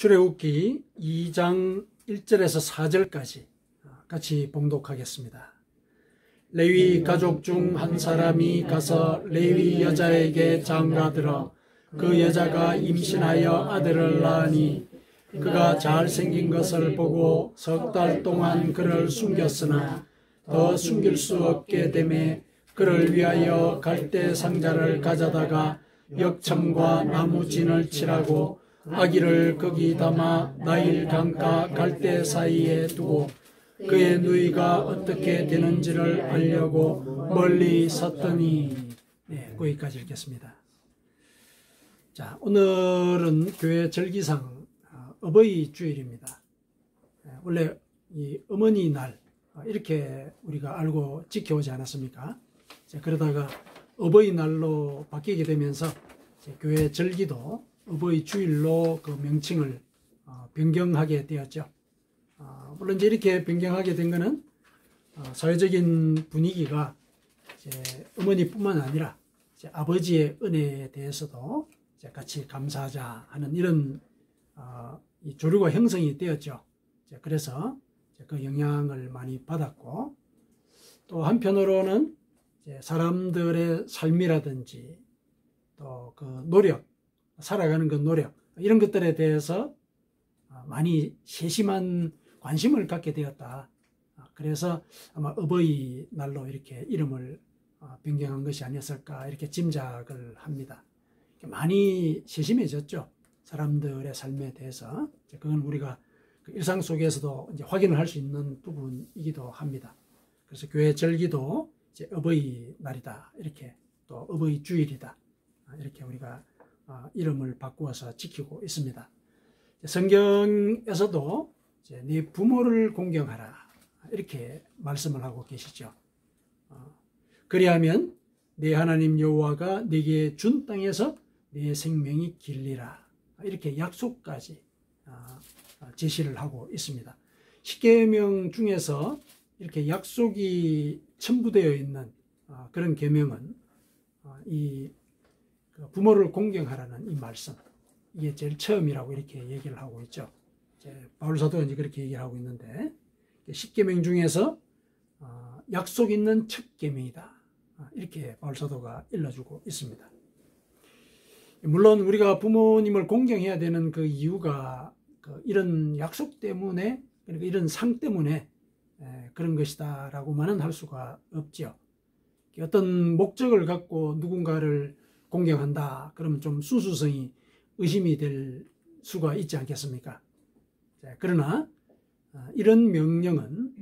출애굽기 2장 1절에서 4절까지 같이 봉독하겠습니다. 레위 가족 중 한 사람이 가서 레위 여자에게 장가들어 그 여자가 임신하여 아들을 낳으니 그가 잘생긴 것을 보고 석 달 동안 그를 숨겼으나 더 숨길 수 없게 되매 그를 위하여 갈대 상자를 가져다가 역청과 나무진을 칠하고 아기를 거기 담아 나일 강가 갈대 사이에 두고 그의 누이가 어떻게 되는지를 알려고 멀리 섰더니. 거기까지 읽겠습니다. 자, 오늘은 교회 절기상 어버이 주일입니다. 원래 이 어머니 날 이렇게 우리가 알고 지켜오지 않았습니까? 그러다가 어버이날로 바뀌게 되면서 교회 절기도 어버이 주일로 그 명칭을 변경하게 되었죠. 물론 이제 이렇게 변경하게 된 것은 사회적인 분위기가 이제 어머니뿐만 아니라 이제 아버지의 은혜에 대해서도 이제 같이 감사하자 하는 이런 이 조류가 형성이 되었죠. 그래서 그 영향을 많이 받았고, 또 한편으로는 이제 사람들의 삶이라든지 또 그 노력, 살아가는 그 노력, 이런 것들에 대해서 많이 세심한 관심을 갖게 되었다. 그래서 아마 어버이 날로 이렇게 이름을 변경한 것이 아니었을까 이렇게 짐작을 합니다. 많이 세심해졌죠. 사람들의 삶에 대해서. 그건 우리가 일상 속에서도 이제 확인을 할 수 있는 부분이기도 합니다. 그래서 교회 절기도 이제 어버이 날이다, 이렇게, 또 어버이 주일이다, 이렇게 우리가 이름을 바꾸어서 지키고 있습니다. 성경에서도 이제 네 부모를 공경하라, 이렇게 말씀을 하고 계시죠. 그리하면 네 하나님 여호와가 네게 준 땅에서 네 생명이 길리라, 이렇게 약속까지 제시를 하고 있습니다. 십계명 중에서 이렇게 약속이 첨부되어 있는 그런 계명은 이 부모를 공경하라는 이 말씀, 이게 제일 처음이라고 이렇게 얘기를 하고 있죠. 바울 사도가 이제 그렇게 얘기를 하고 있는데, 십계명 중에서 약속 있는 첫 계명이다, 이렇게 바울 사도가 일러주고 있습니다. 물론 우리가 부모님을 공경해야 되는 그 이유가 이런 약속 때문에, 그러니까 이런 상 때문에 그런 것이다 라고만은 할 수가 없죠. 어떤 목적을 갖고 누군가를 공경한다 그러면 좀 순수성이 의심이 될 수가 있지 않겠습니까? 그러나 이런 명령은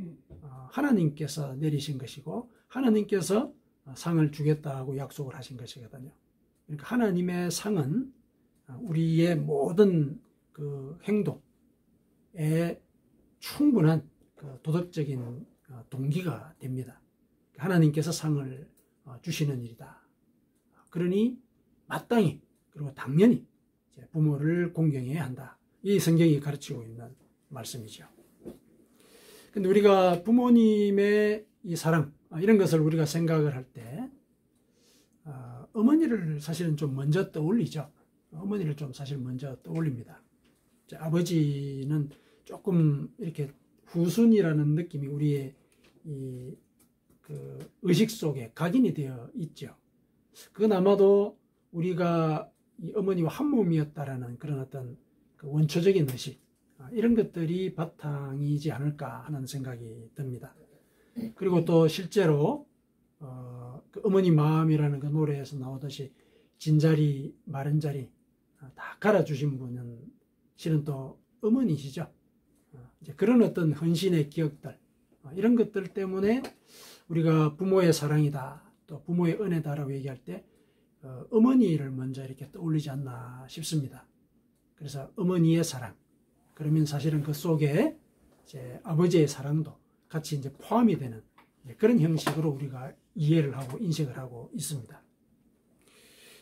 하나님께서 내리신 것이고 하나님께서 상을 주겠다고 약속을 하신 것이거든요. 그러니까 하나님의 상은 우리의 모든 그 행동에 충분한 그 도덕적인 동기가 됩니다. 하나님께서 상을 주시는 일이다. 그러니 마땅히, 그리고 당연히 부모를 공경해야 한다. 이 성경이 가르치고 있는 말씀이죠. 근데 우리가 부모님의 이 사랑, 이런 것을 우리가 생각을 할 때 어머니를 사실은 좀 먼저 떠올리죠. 어머니를 좀 사실 먼저 떠올립니다. 아버지는 조금 이렇게 후순이라는 느낌이 우리의 그 의식 속에 각인이 되어 있죠. 그건 아마도 우리가 이 어머니와 한 몸이었다라는 그런 어떤 그 원초적인 의식, 이런 것들이 바탕이지 않을까 하는 생각이 듭니다. 그리고 또 실제로 그 어머니 마음이라는 그 노래에서 나오듯이 진자리 마른 자리 다 갈아주신 분은 실은 또 어머니시죠. 이제 그런 어떤 헌신의 기억들, 이런 것들 때문에 우리가 부모의 사랑이다, 또 부모의 은혜다라고 얘기할 때 어머니를 먼저 이렇게 떠올리지 않나 싶습니다. 그래서 어머니의 사랑, 그러면 사실은 그 속에 이제 아버지의 사랑도 같이 이제 포함이 되는 그런 형식으로 우리가 이해를 하고 인식을 하고 있습니다.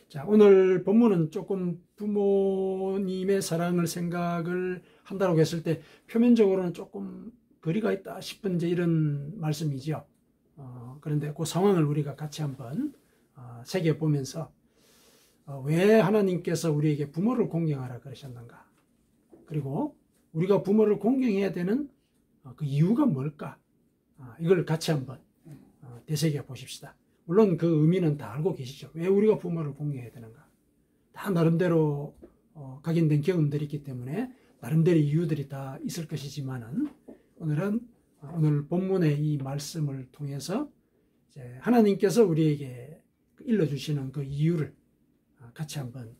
자, 오늘 본문은 조금 부모님의 사랑을 생각을 한다고 했을 때 표면적으로는 조금 거리가 있다 싶은 이제 이런 말씀이죠. 그런데 그 상황을 우리가 같이 한번 새겨보면서 왜 하나님께서 우리에게 부모를 공경하라 그러셨는가, 그리고 우리가 부모를 공경해야 되는 그 이유가 뭘까? 이걸 같이 한번 되새겨 보십시다. 물론 그 의미는 다 알고 계시죠. 왜 우리가 부모를 공경해야 되는가? 다 나름대로 각인된 경험들이 있기 때문에 나름대로 이유들이 다 있을 것이지만은 오늘 본문의 이 말씀을 통해서 이제 하나님께서 우리에게 일러주시는 그 이유를 같이 한번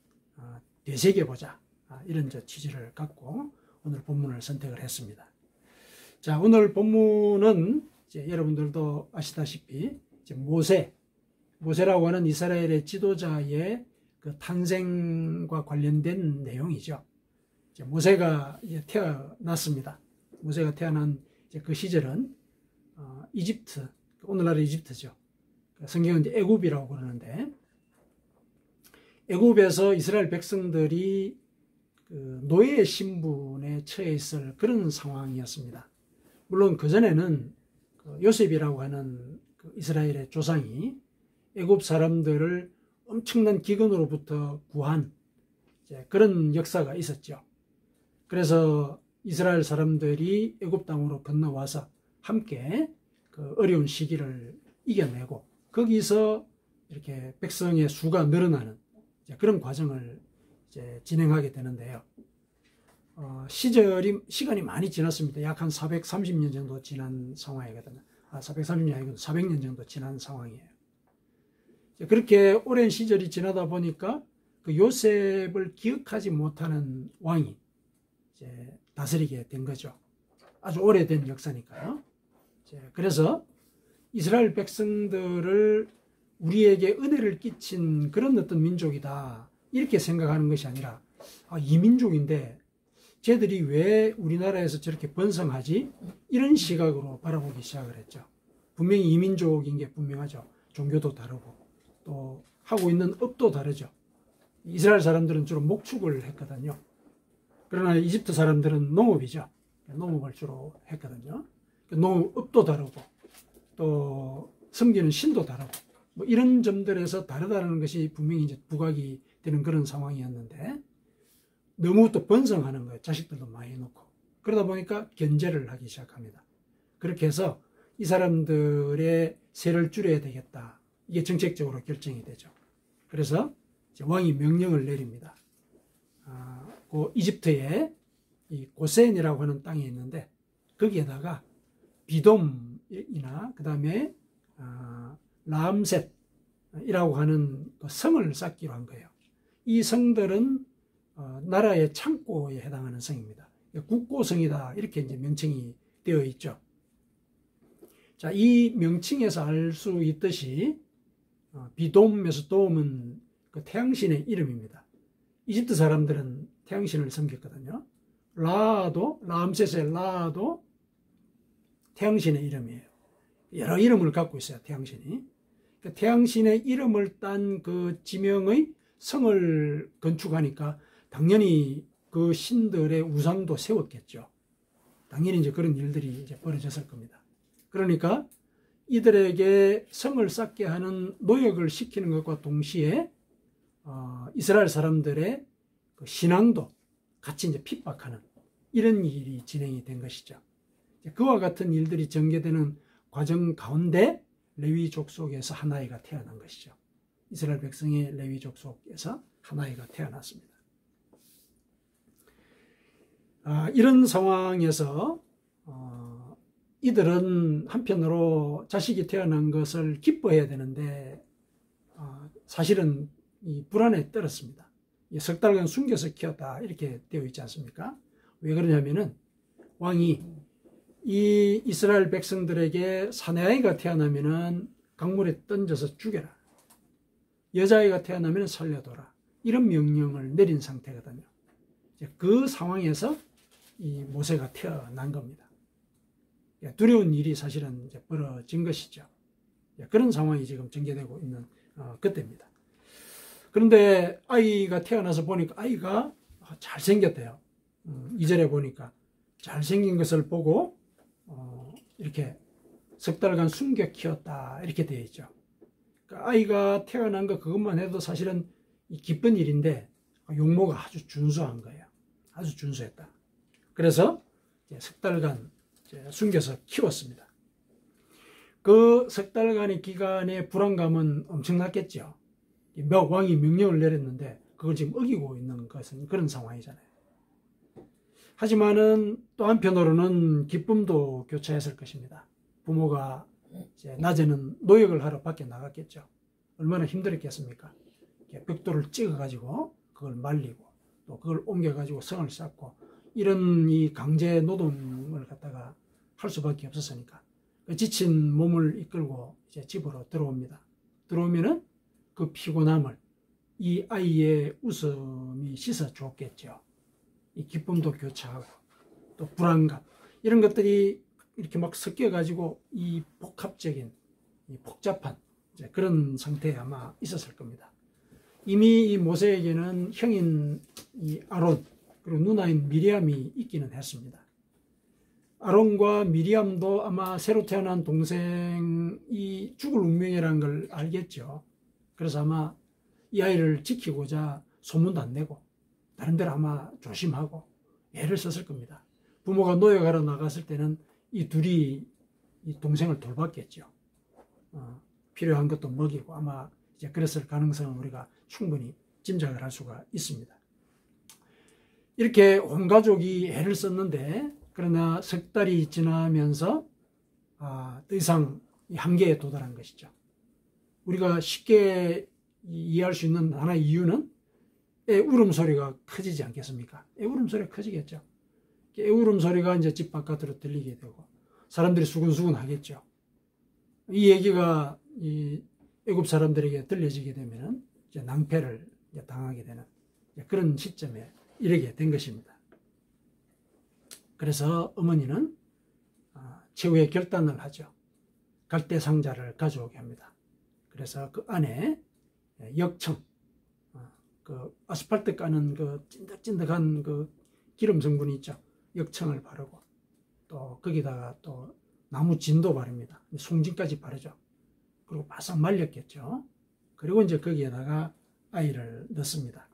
되새겨보자, 이런 취지를 갖고 오늘 본문을 선택을 했습니다. 자, 오늘 본문은 이제 여러분들도 아시다시피 이제 모세라고 하는 이스라엘의 지도자의 그 탄생과 관련된 내용이죠. 이제 모세가 이제 태어났습니다. 모세가 태어난 이제 그 시절은 이집트, 오늘날의 이집트죠. 성경은 이제 애굽이라고 그러는데, 애굽에서 이스라엘 백성들이 그 노예 신분에 처해 있을 그런 상황이었습니다. 물론 그전에는 그 요셉이라고 하는 그 이스라엘의 조상이 애굽 사람들을 엄청난 기근으로부터 구한 이제 그런 역사가 있었죠. 그래서 이스라엘 사람들이 애굽 땅으로 건너와서 함께 그 어려운 시기를 이겨내고 거기서 이렇게 백성의 수가 늘어나는 이제 그런 과정을 이제 진행하게 되는데요. 시간이 많이 지났습니다. 약 한 430년 정도 지난 상황이거든요. 430년이 아니고 400년 정도 지난 상황이에요. 그렇게 오랜 시절이 지나다 보니까 그 요셉을 기억하지 못하는 왕이 이제 다스리게 된 거죠. 아주 오래된 역사니까요. 그래서 이스라엘 백성들을 우리에게 은혜를 끼친 그런 어떤 민족이다, 이렇게 생각하는 것이 아니라 이 민족인데 쟤들이 왜 우리나라에서 저렇게 번성하지? 이런 시각으로 바라보기 시작을 했죠. 분명히 이민족인 게 분명하죠. 종교도 다르고 또 하고 있는 업도 다르죠. 이스라엘 사람들은 주로 목축을 했거든요. 그러나 이집트 사람들은 농업이죠. 농업을 주로 했거든요. 농업도 다르고 또 섬기는 신도 다르고 뭐 이런 점들에서 다르다는 것이 분명히 이제 부각이 되는 그런 상황이었는데, 너무 또 번성하는 거예요. 자식들도 많이 놓고. 그러다 보니까 견제를 하기 시작합니다. 그렇게 해서 이 사람들의 세를 줄여야 되겠다, 이게 정책적으로 결정이 되죠. 그래서 이제 왕이 명령을 내립니다. 그 이집트에 이 고센이라고 하는 땅이 있는데 거기에다가 비돔이나 그 다음에 라암셋이라고 하는 그 성을 쌓기로 한 거예요. 이 성들은 나라의 창고에 해당하는 성입니다. 국고성이다, 이렇게 이제 명칭이 되어 있죠. 자, 이 명칭에서 알 수 있듯이 비돔에서 돔은 그 태양신의 이름입니다. 이집트 사람들은 태양신을 섬겼거든요. 라암셋의 라도 태양신의 이름이에요. 여러 이름을 갖고 있어요, 태양신이. 태양신의 이름을 딴 그 지명의 성을 건축하니까 당연히 그 신들의 우상도 세웠겠죠. 당연히 이제 그런 일들이 이제 벌어졌을 겁니다. 그러니까 이들에게 성을 쌓게 하는 노역을 시키는 것과 동시에 이스라엘 사람들의 그 신앙도 같이 이제 핍박하는 이런 일이 진행이 된 것이죠. 그와 같은 일들이 전개되는 과정 가운데 레위족 속에서 한 아이가 태어난 것이죠. 이스라엘 백성의 레위족 속에서 한 아이가 태어났습니다. 이런 상황에서 이들은 한편으로 자식이 태어난 것을 기뻐해야 되는데 사실은 이 불안에 떨었습니다. 석 달간 숨겨서 키웠다, 이렇게 되어 있지 않습니까? 왜 그러냐면은 왕이 이 이스라엘 백성들에게 사내아이가 태어나면은 강물에 던져서 죽여라, 여자아이가 태어나면 살려둬라, 이런 명령을 내린 상태거든요. 그 상황에서 이 모세가 태어난 겁니다. 두려운 일이 사실은 이제 벌어진 것이죠. 그런 상황이 지금 전개되고 있는 그때입니다. 그런데 아이가 태어나서 보니까 아이가 잘생겼대요. 2절에 보니까 잘생긴 것을 보고 이렇게 석 달간 숨겨 키웠다, 이렇게 되어 있죠. 그러니까 아이가 태어난 것 그것만 해도 사실은 기쁜 일인데 용모가 아주 준수한 거예요. 아주 준수했다. 그래서 석 달간 숨겨서 키웠습니다. 그 석 달간의 기간의 불안감은 엄청났겠죠. 왕이 명령을 내렸는데 그걸 지금 어기고 있는 것은 그런 상황이잖아요. 하지만은 또 한편으로는 기쁨도 교차했을 것입니다. 부모가 이제 낮에는 노역을 하러 밖에 나갔겠죠. 얼마나 힘들었겠습니까? 벽돌을 찍어가지고 그걸 말리고 또 그걸 옮겨가지고 성을 쌓고 이런 이 강제 노동을 갖다가 할 수밖에 없었으니까 지친 몸을 이끌고 이제 집으로 들어옵니다. 들어오면은 그 피곤함을 이 아이의 웃음이 씻어줬겠죠. 이 기쁨도 교차하고 또 불안감 이런 것들이 이렇게 막 섞여가지고 이 복합적인 이 복잡한 그런 상태에 아마 있었을 겁니다. 이미 이 모세에게는 형인 이 아론 그리고 누나인 미리암이 있기는 했습니다. 아론과 미리암도 아마 새로 태어난 동생이 죽을 운명이라는 걸 알겠죠. 그래서 아마 이 아이를 지키고자 소문도 안 내고 다른 데로 아마 조심하고 애를 썼을 겁니다. 부모가 노역하러 나갔을 때는 이 둘이 이 동생을 돌봤겠죠. 필요한 것도 먹이고 아마 이제 그랬을 가능성은 우리가 충분히 짐작을 할 수가 있습니다. 이렇게 온 가족이 애를 썼는데 그러나 석 달이 지나면서 더 이상 한계에 도달한 것이죠. 우리가 쉽게 이해할 수 있는 하나의 이유는 애 울음소리가 커지지 않겠습니까? 애 울음소리가 커지겠죠. 애 울음소리가 이제 집 바깥으로 들리게 되고 사람들이 수근수근 하겠죠. 이 얘기가 이 애굽 사람들에게 들려지게 되면 이제 낭패를 이제 당하게 되는 그런 시점에 이르게 된 것입니다. 그래서 어머니는 최후의 결단을 하죠. 갈대 상자를 가져오게 합니다. 그래서 그 안에 역청, 그 아스팔트 까는 그 찐득찐득한 그 기름 성분이 있죠. 역청을 바르고 또 거기다가 또 나무 진도 바릅니다. 송진까지 바르죠. 그리고 바싹 말렸겠죠. 그리고 이제 거기에다가 아이를 넣습니다.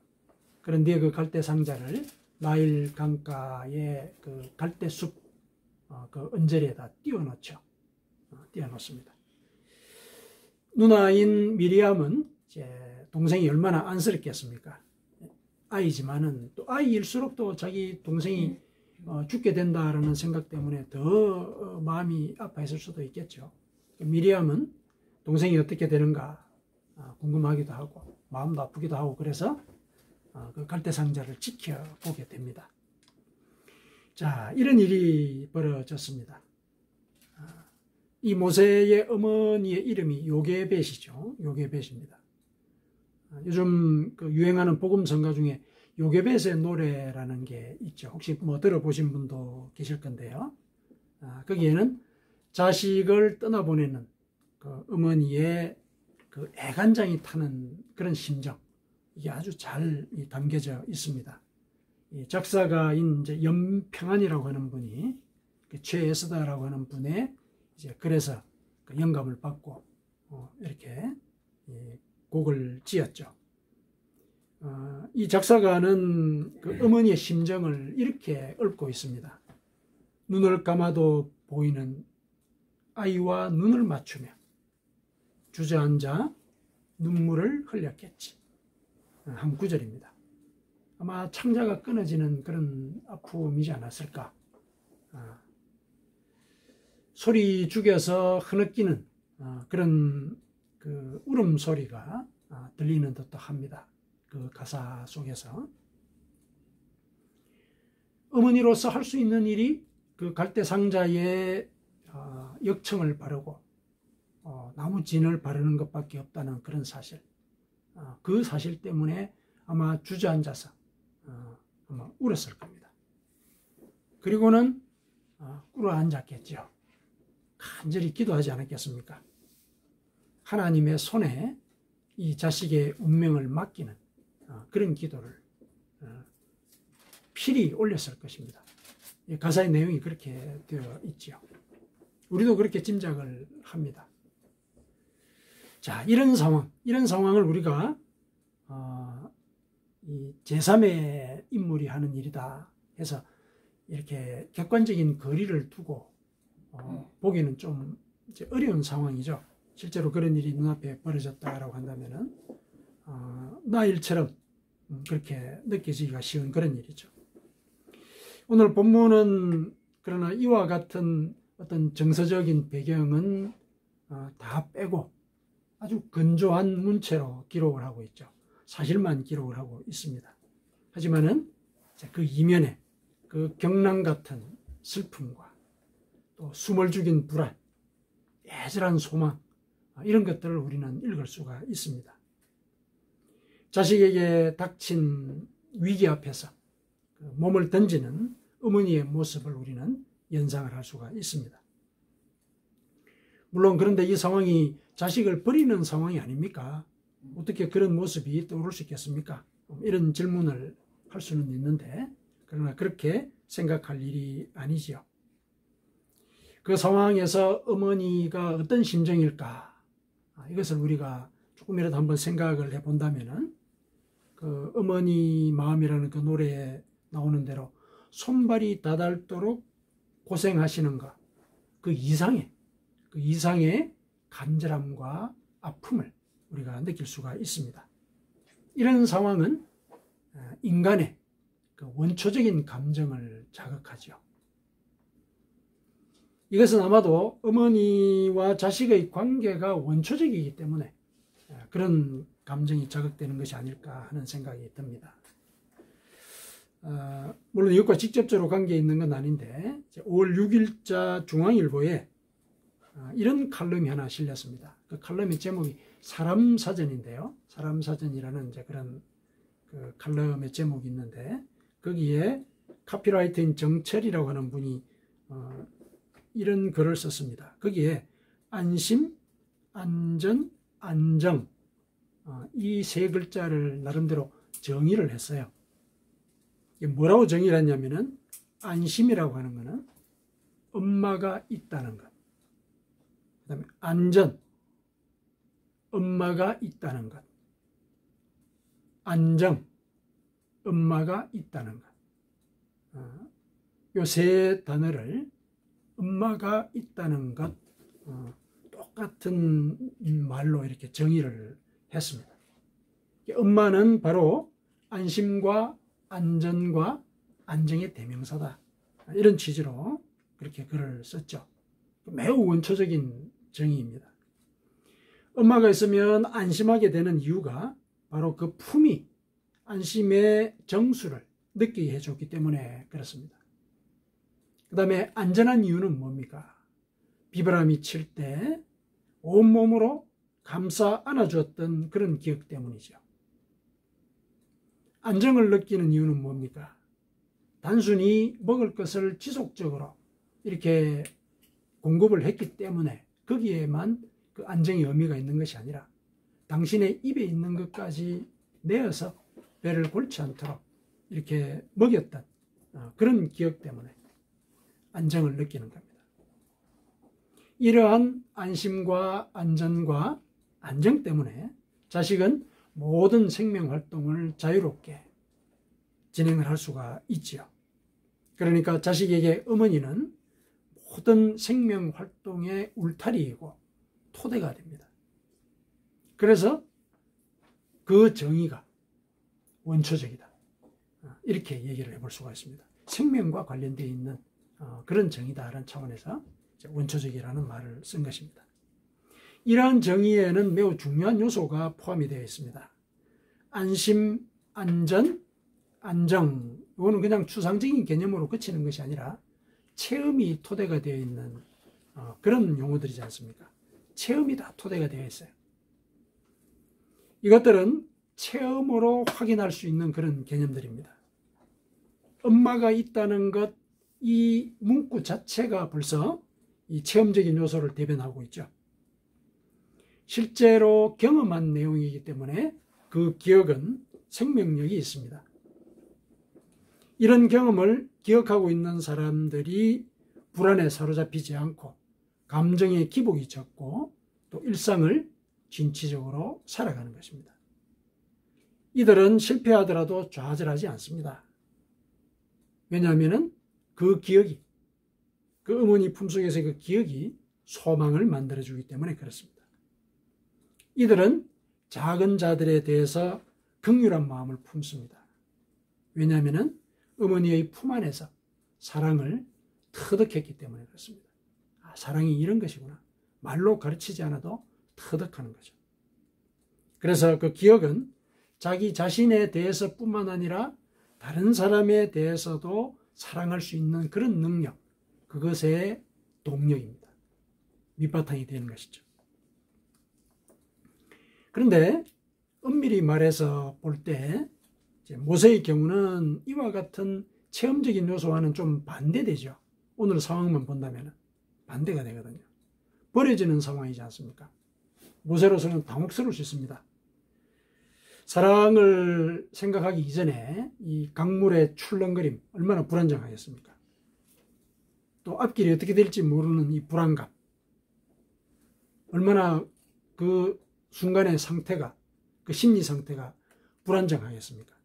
그런데 그 갈대 상자를 나일 강가의 그 갈대숲 그 언저리에다 띄워놓죠. 띄워놓습니다. 누나인 미리암은 이제 동생이 얼마나 안쓰럽겠습니까? 아이지만은 또 아이일수록 또 자기 동생이 죽게 된다라는 생각 때문에 더 마음이 아파했을 수도 있겠죠. 미리암은 동생이 어떻게 되는가 궁금하기도 하고 마음도 아프기도 하고 그래서 그 갈대 상자를 지켜보게 됩니다. 자, 이런 일이 벌어졌습니다. 이 모세의 어머니의 이름이 요게벳이죠. 요게벳입니다. 요즘 그 유행하는 복음 성가 중에 요게벳의 노래라는 게 있죠. 혹시 뭐 들어보신 분도 계실 건데요. 거기에는 자식을 떠나보내는 그 어머니의 그 애간장이 타는 그런 심정, 이게 아주 잘 담겨져 있습니다. 이 작사가인 이제 염평안이라고 하는 분이 그 최애쓰다라고 하는 분의 이제 그래서 그 영감을 받고 이렇게 곡을 지었죠. 이 작사가는 그 어머니의 심정을 이렇게 읊고 있습니다. 눈을 감아도 보이는 아이와 눈을 맞추며 주저앉아 눈물을 흘렸겠지. 한 구절입니다. 아마 창자가 끊어지는 그런 아픔이지 않았을까. 소리 죽여서 흐느끼는 그런 그 울음소리가 들리는 듯도 합니다. 그 가사 속에서. 어머니로서 할 수 있는 일이 그 갈대 상자에 역청을 바르고 나무 진을 바르는 것밖에 없다는 그런 사실. 그 사실 때문에 아마 주저앉아서 아마 울었을 겁니다. 그리고는 꿇어앉았겠죠. 간절히 기도하지 않았겠습니까? 하나님의 손에 이 자식의 운명을 맡기는 그런 기도를 필히 올렸을 것입니다. 가사의 내용이 그렇게 되어 있죠. 우리도 그렇게 짐작을 합니다. 자, 이런 상황을 우리가 이 제3의 인물이 하는 일이다 해서 이렇게 객관적인 거리를 두고 보기는 좀 이제 어려운 상황이죠. 실제로 그런 일이 눈앞에 벌어졌다라고 한다면은 나 일처럼 그렇게 느껴지기가 쉬운 그런 일이죠. 오늘 본문은 그러나 이와 같은 어떤 정서적인 배경은 다 빼고 아주 건조한 문체로 기록을 하고 있죠. 사실만 기록을 하고 있습니다. 하지만은 그 이면에 그 경랑 같은 슬픔과 또 숨을 죽인 불안, 애절한 소망, 이런 것들을 우리는 읽을 수가 있습니다. 자식에게 닥친 위기 앞에서 몸을 던지는 어머니의 모습을 우리는 연상을 할 수가 있습니다. 물론 그런데 이 상황이 자식을 버리는 상황이 아닙니까? 어떻게 그런 모습이 떠오를 수 있겠습니까? 이런 질문을 할 수는 있는데, 그러나 그렇게 생각할 일이 아니지요. 그 상황에서 어머니가 어떤 심정일까? 이것을 우리가 조금이라도 한번 생각을 해본다면은, 그 어머니 마음이라는 그 노래에 나오는 대로 손발이 다닳도록 고생하시는 것, 그 이상의 간절함과 아픔을 우리가 느낄 수가 있습니다. 이런 상황은 인간의 그 원초적인 감정을 자극하죠. 이것은 아마도 어머니와 자식의 관계가 원초적이기 때문에 그런 감정이 자극되는 것이 아닐까 하는 생각이 듭니다. 물론 이것과 직접적으로 관계 있는 건 아닌데 5월 6일자 중앙일보에 이런 칼럼이 하나 실렸습니다. 그 칼럼의 제목이 사람사전인데요. 사람사전이라는 이제 그런 그 칼럼의 제목이 있는데 거기에 카피라이터인 정철이라고 하는 분이 이런 글을 썼습니다. 거기에 안심, 안전, 안정 이 세 글자를 나름대로 정의를 했어요. 이게 뭐라고 정의를 했냐면은 안심이라고 하는 것은 엄마가 있다는 것. 그 다음에 안전, 엄마가 있다는 것. 안정, 엄마가 있다는 것. 이 세 단어를 엄마가 있다는 것 똑같은 말로 이렇게 정의를 했습니다. 엄마는 바로 안심과 안전과 안정의 대명사다. 이런 취지로 그렇게 글을 썼죠. 매우 원초적인 정의입니다. 엄마가 있으면 안심하게 되는 이유가 바로 그 품이 안심의 정수를 느끼게 해줬기 때문에 그렇습니다. 그 다음에 안전한 이유는 뭡니까? 비바람이 칠 때 온몸으로 감싸 안아주었던 그런 기억 때문이죠. 안정을 느끼는 이유는 뭡니까? 단순히 먹을 것을 지속적으로 이렇게 공급을 했기 때문에 거기에만 그 안정의 의미가 있는 것이 아니라 당신의 입에 있는 것까지 내어서 배를 골치 않도록 이렇게 먹였던 그런 기억 때문에 안정을 느끼는 겁니다. 이러한 안심과 안전과 안정 때문에 자식은 모든 생명 활동을 자유롭게 진행을 할 수가 있지요. 그러니까 자식에게 어머니는 모든 생명 활동의 울타리이고 토대가 됩니다. 그래서 그 정의가 원초적이다. 이렇게 얘기를 해볼 수가 있습니다. 생명과 관련되어 있는 그런 정의다라는 차원에서 원초적이라는 말을 쓴 것입니다. 이러한 정의에는 매우 중요한 요소가 포함이 되어 있습니다. 안심, 안전, 안정, 이거는 그냥 추상적인 개념으로 그치는 것이 아니라 체험이 토대가 되어 있는 그런 용어들이지 않습니까? 체험이 다 토대가 되어 있어요. 이것들은 체험으로 확인할 수 있는 그런 개념들입니다. 엄마가 있다는 것, 이 문구 자체가 벌써 이 체험적인 요소를 대변하고 있죠. 실제로 경험한 내용이기 때문에 그 기억은 생명력이 있습니다. 이런 경험을 기억하고 있는 사람들이 불안에 사로잡히지 않고 감정의 기복이 적고 또 일상을 진취적으로 살아가는 것입니다. 이들은 실패하더라도 좌절하지 않습니다. 왜냐하면 그 기억이, 그 어머니 품속에서의 그 기억이 소망을 만들어주기 때문에 그렇습니다. 이들은 작은 자들에 대해서 긍휼한 마음을 품습니다. 왜냐하면 어머니의 품 안에서 사랑을 터득했기 때문에 그렇습니다. 아, 사랑이 이런 것이구나. 말로 가르치지 않아도 터득하는 거죠. 그래서 그 기억은 자기 자신에 대해서뿐만 아니라 다른 사람에 대해서도 사랑할 수 있는 그런 능력, 그것의 동력입니다. 밑바탕이 되는 것이죠. 그런데 엄밀히 말해서 볼 때 모세의 경우는 이와 같은 체험적인 요소와는 좀 반대되죠. 오늘 상황만 본다면 반대가 되거든요. 버려지는 상황이지 않습니까? 모세로서는 당혹스러울 수 있습니다. 사랑을 생각하기 이전에 이 강물의 출렁거림 얼마나 불안정하겠습니까? 또 앞길이 어떻게 될지 모르는 이 불안감, 얼마나 그 순간의 상태가, 그 심리 상태가 불안정하겠습니까?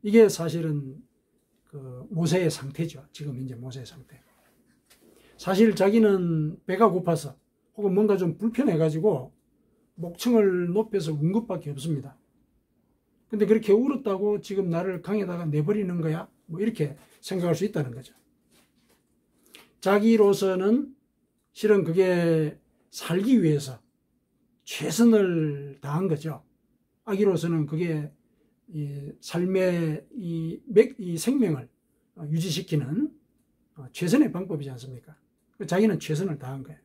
이게 사실은 그 모세의 상태죠. 지금 이제 모세의 상태. 사실 자기는 배가 고파서 혹은 뭔가 좀 불편해가지고 목청을 높여서 운 것밖에 없습니다. 근데 그렇게 울었다고 지금 나를 강에다가 내버리는 거야? 뭐 이렇게 생각할 수 있다는 거죠. 자기로서는 실은 그게 살기 위해서 최선을 다한 거죠. 아기로서는 그게 이 삶의 이 생명을 유지시키는 최선의 방법이지 않습니까? 자기는 최선을 다한 거예요.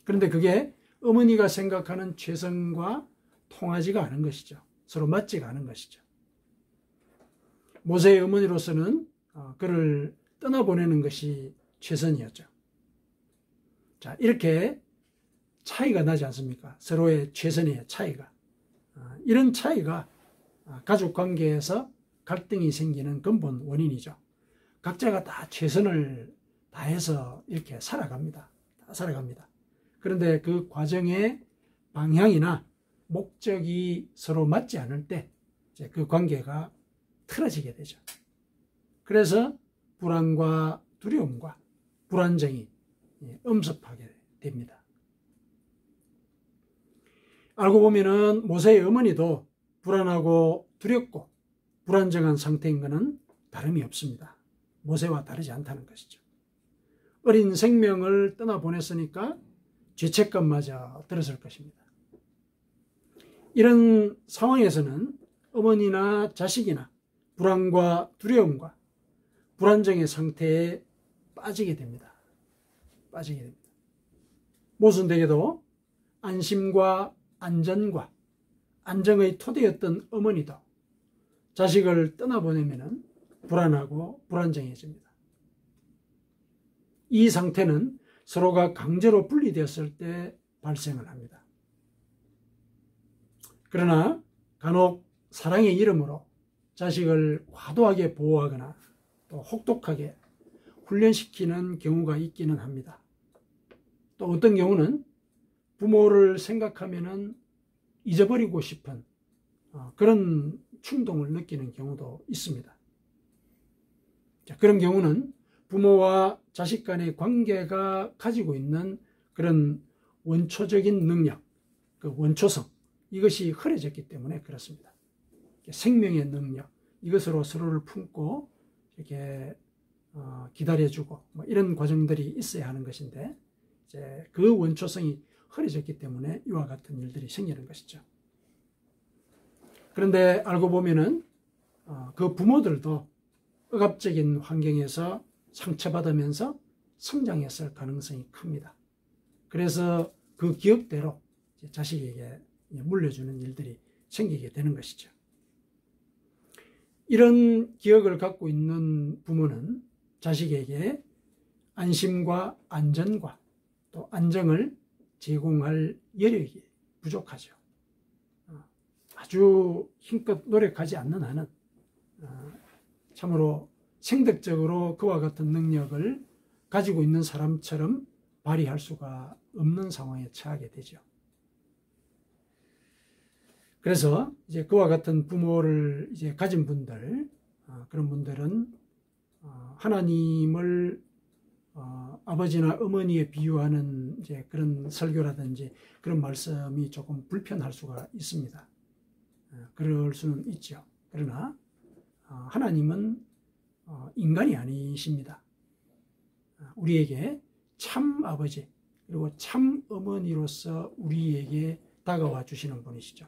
그런데 그게 어머니가 생각하는 최선과 통하지가 않은 것이죠. 서로 맞지가 않은 것이죠. 모세의 어머니로서는 그를 떠나보내는 것이 최선이었죠. 자, 이렇게 차이가 나지 않습니까? 서로의 최선의 차이가. 이런 차이가 가족 관계에서 갈등이 생기는 근본 원인이죠. 각자가 다 최선을 다해서 이렇게 살아갑니다. 다 살아갑니다. 그런데 그 과정의 방향이나 목적이 서로 맞지 않을 때 이제 그 관계가 틀어지게 되죠. 그래서 불안과 두려움과 불안정이 엄습하게 됩니다. 알고 보면은 모세의 어머니도 불안하고 두렵고 불안정한 상태인 것은 다름이 없습니다. 모세와 다르지 않다는 것이죠. 어린 생명을 떠나보냈으니까 죄책감마저 들었을 것입니다. 이런 상황에서는 어머니나 자식이나 불안과 두려움과 불안정의 상태에 빠지게 됩니다. 빠지게 됩니다. 모순되게도 안심과 안전과 안정의 토대였던 어머니도 자식을 떠나보내면 불안하고 불안정해집니다. 이 상태는 서로가 강제로 분리되었을 때 발생을 합니다. 그러나 간혹 사랑의 이름으로 자식을 과도하게 보호하거나 또 혹독하게 훈련시키는 경우가 있기는 합니다. 또 어떤 경우는 부모를 생각하면은 잊어버리고 싶은 그런 충동을 느끼는 경우도 있습니다. 자, 그런 경우는 부모와 자식 간의 관계가 가지고 있는 그런 원초적인 능력, 그 원초성, 이것이 흐려졌기 때문에 그렇습니다. 생명의 능력, 이것으로 서로를 품고 이렇게 기다려주고 뭐 이런 과정들이 있어야 하는 것인데 이제 그 원초성이 흐려졌기 때문에 이와 같은 일들이 생기는 것이죠. 그런데 알고 보면은 그 부모들도 억압적인 환경에서 상처받으면서 성장했을 가능성이 큽니다. 그래서 그 기억대로 자식에게 물려주는 일들이 생기게 되는 것이죠. 이런 기억을 갖고 있는 부모는 자식에게 안심과 안전과 또 안정을 제공할 여력이 부족하죠. 아주 힘껏 노력하지 않는 한은 참으로 생득적으로 그와 같은 능력을 가지고 있는 사람처럼 발휘할 수가 없는 상황에 처하게 되죠. 그래서 이제 그와 같은 부모를 이제 가진 분들, 그런 분들은 하나님을 아버지나 어머니에 비유하는 이제 그런 설교라든지 그런 말씀이 조금 불편할 수가 있습니다. 그럴 수는 있죠. 그러나 하나님은 인간이 아니십니다. 우리에게 참 아버지 그리고 참 어머니로서 우리에게 다가와 주시는 분이시죠.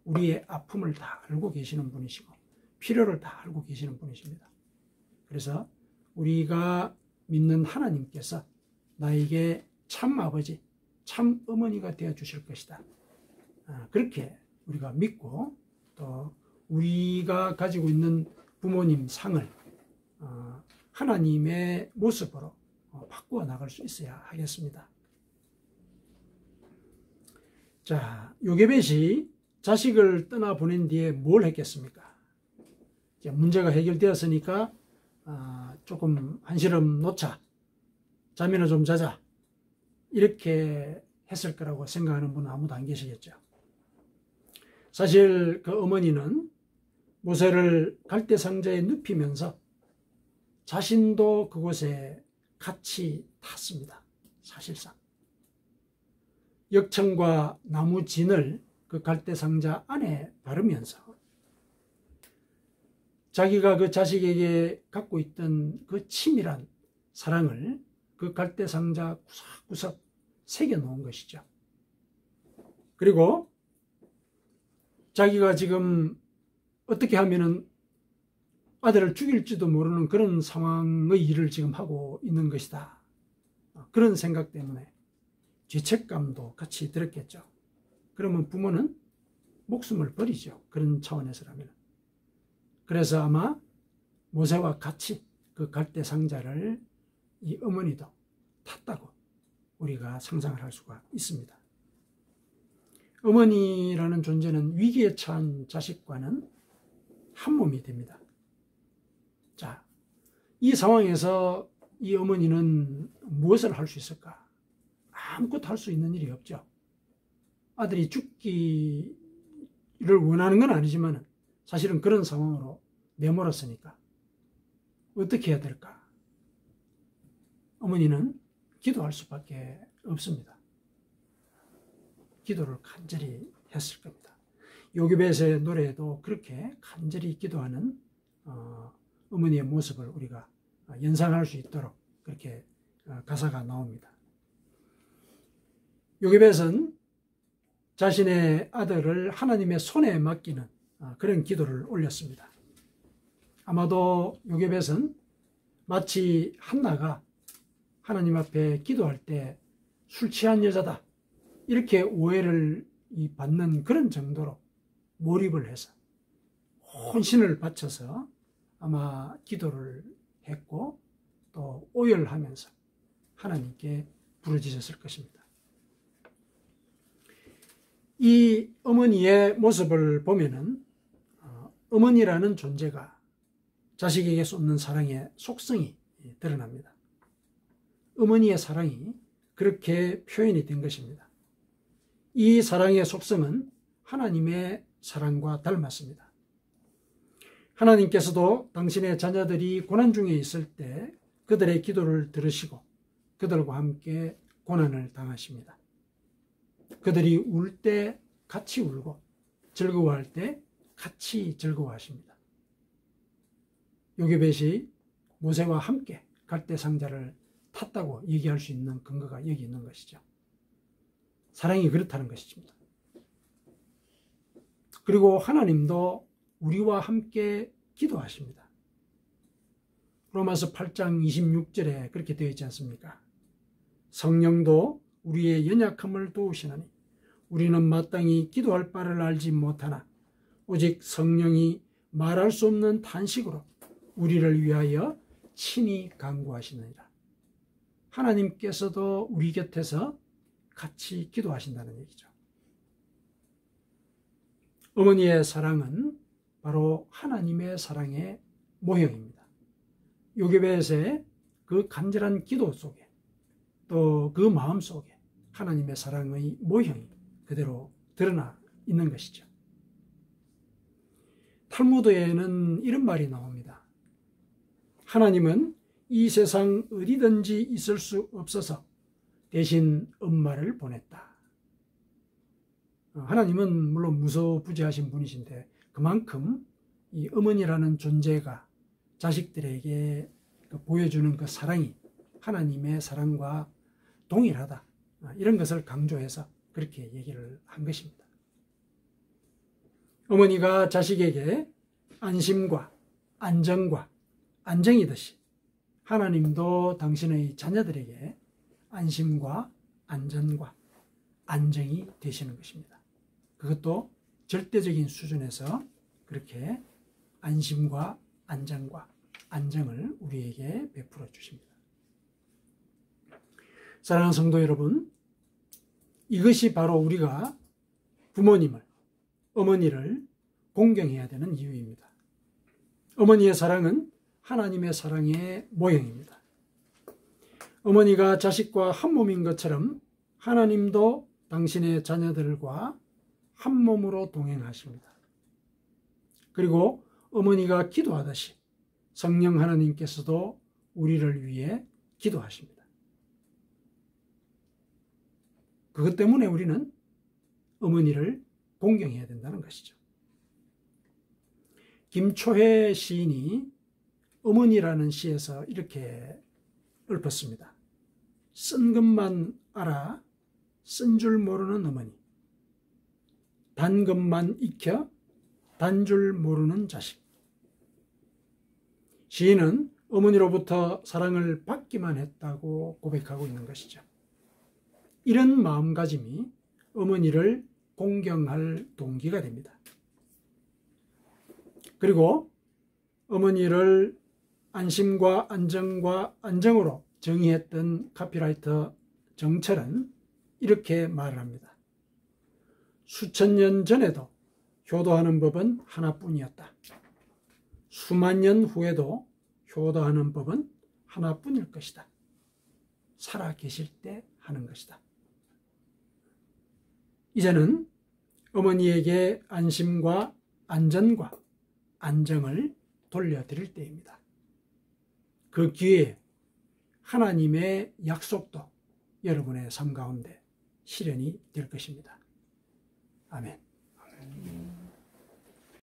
우리의 아픔을 다 알고 계시는 분이시고 필요를 다 알고 계시는 분이십니다. 그래서 우리가 믿는 하나님께서 나에게 참 아버지, 참 어머니가 되어 주실 것이다. 그렇게 우리가 믿고 또 우리가 가지고 있는 부모님 상을 하나님의 모습으로 바꾸어 나갈 수 있어야 하겠습니다. 자, 요게벳이 자식을 떠나보낸 뒤에 뭘 했겠습니까? 이제 문제가 해결되었으니까 조금 한시름 놓자, 잠이나 좀 자자, 이렇게 했을 거라고 생각하는 분은 아무도 안 계시겠죠. 사실 그 어머니는 모세를 갈대상자에 눕히면서 자신도 그곳에 같이 탔습니다. 사실상 역청과 나무 진을 그 갈대상자 안에 바르면서 자기가 그 자식에게 갖고 있던 그 치밀한 사랑을 그 갈대상자 구석구석 새겨 놓은 것이죠. 그리고 자기가 지금 어떻게 하면은 아들을 죽일지도 모르는 그런 상황의 일을 지금 하고 있는 것이다. 그런 생각 때문에 죄책감도 같이 들었겠죠. 그러면 부모는 목숨을 버리죠. 그런 차원에서라면. 그래서 아마 모세와 같이 그 갈대상자를 이 어머니도 탔다고 우리가 상상을 할 수가 있습니다. 어머니라는 존재는 위기에 처한 자식과는 한 몸이 됩니다. 자, 이 상황에서 이 어머니는 무엇을 할 수 있을까? 아무것도 할 수 있는 일이 없죠. 아들이 죽기를 원하는 건 아니지만 사실은 그런 상황으로 내몰았으니까 어떻게 해야 될까? 어머니는 기도할 수밖에 없습니다. 기도를 간절히 했을 겁니다. 요게벳의 노래에도 그렇게 간절히 기도하는 어머니의 모습을 우리가 연상할 수 있도록 그렇게 가사가 나옵니다. 요게벳은 자신의 아들을 하나님의 손에 맡기는 그런 기도를 올렸습니다. 아마도 요게벳은 마치 한나가 하나님 앞에 기도할 때 술 취한 여자다 이렇게 오해를 받는 그런 정도로 몰입을 해서 혼신을 바쳐서 아마 기도를 했고 또 오열하면서 하나님께 부르짖었을 것입니다. 이 어머니의 모습을 보면은 어머니라는 존재가 자식에게 쏟는 사랑의 속성이 드러납니다. 어머니의 사랑이 그렇게 표현이 된 것입니다. 이 사랑의 속성은 하나님의 사랑과 닮았습니다. 하나님께서도 당신의 자녀들이 고난 중에 있을 때 그들의 기도를 들으시고 그들과 함께 고난을 당하십니다. 그들이 울 때 같이 울고 즐거워할 때 같이 즐거워하십니다. 요게벳이 모세와 함께 갈대상자를 탔다고 얘기할 수 있는 근거가 여기 있는 것이죠. 사랑이 그렇다는 것입니다. 그리고 하나님도 우리와 함께 기도하십니다. 로마서 8장 26절에 그렇게 되어 있지 않습니까? 성령도 우리의 연약함을 도우시나니 우리는 마땅히 기도할 바를 알지 못하나 오직 성령이 말할 수 없는 탄식으로 우리를 위하여 친히 간구하시느니라. 하나님께서도 우리 곁에서 같이 기도하신다는 얘기죠. 어머니의 사랑은 바로 하나님의 사랑의 모형입니다. 요게벳의 그 간절한 기도 속에 또 그 마음 속에 하나님의 사랑의 모형이 그대로 드러나 있는 것이죠. 탈무드에는 이런 말이 나옵니다. 하나님은 이 세상 어디든지 있을 수 없어서 대신 엄마를 보냈다. 하나님은 물론 무소부지하신 분이신데 그만큼 이 어머니라는 존재가 자식들에게 보여주는 그 사랑이 하나님의 사랑과 동일하다. 이런 것을 강조해서 그렇게 얘기를 한 것입니다. 어머니가 자식에게 안심과 안정과 안정이듯이 하나님도 당신의 자녀들에게 안심과 안전과 안정이 되시는 것입니다. 그것도 절대적인 수준에서 그렇게 안심과 안정과 안정을 우리에게 베풀어 주십니다. 사랑하는 성도 여러분, 이것이 바로 우리가 부모님을, 어머니를 공경해야 되는 이유입니다. 어머니의 사랑은 하나님의 사랑의 모형입니다. 어머니가 자식과 한 몸인 것처럼 하나님도 당신의 자녀들과 한 몸으로 동행하십니다. 그리고 어머니가 기도하듯이 성령 하나님께서도 우리를 위해 기도하십니다. 그것 때문에 우리는 어머니를 공경해야 된다는 것이죠. 김초회 시인이 어머니라는 시에서 이렇게 읊었습니다. 쓴 것만 알아 쓴 줄 모르는 어머니, 단 것만 익혀 단 줄 모르는 자식. 시인은 어머니로부터 사랑을 받기만 했다고 고백하고 있는 것이죠. 이런 마음가짐이 어머니를 공경할 동기가 됩니다. 그리고 어머니를 안심과 안정과 안정으로 정의했던 카피라이터 정철은 이렇게 말을 합니다. 수천 년 전에도 효도하는 법은 하나뿐이었다. 수만 년 후에도 효도하는 법은 하나뿐일 것이다. 살아 계실 때 하는 것이다. 이제는 어머니에게 안심과 안전과 안정을 돌려드릴 때입니다. 그 기회에 하나님의 약속도 여러분의 삶 가운데 실현이 될 것입니다. 아멘.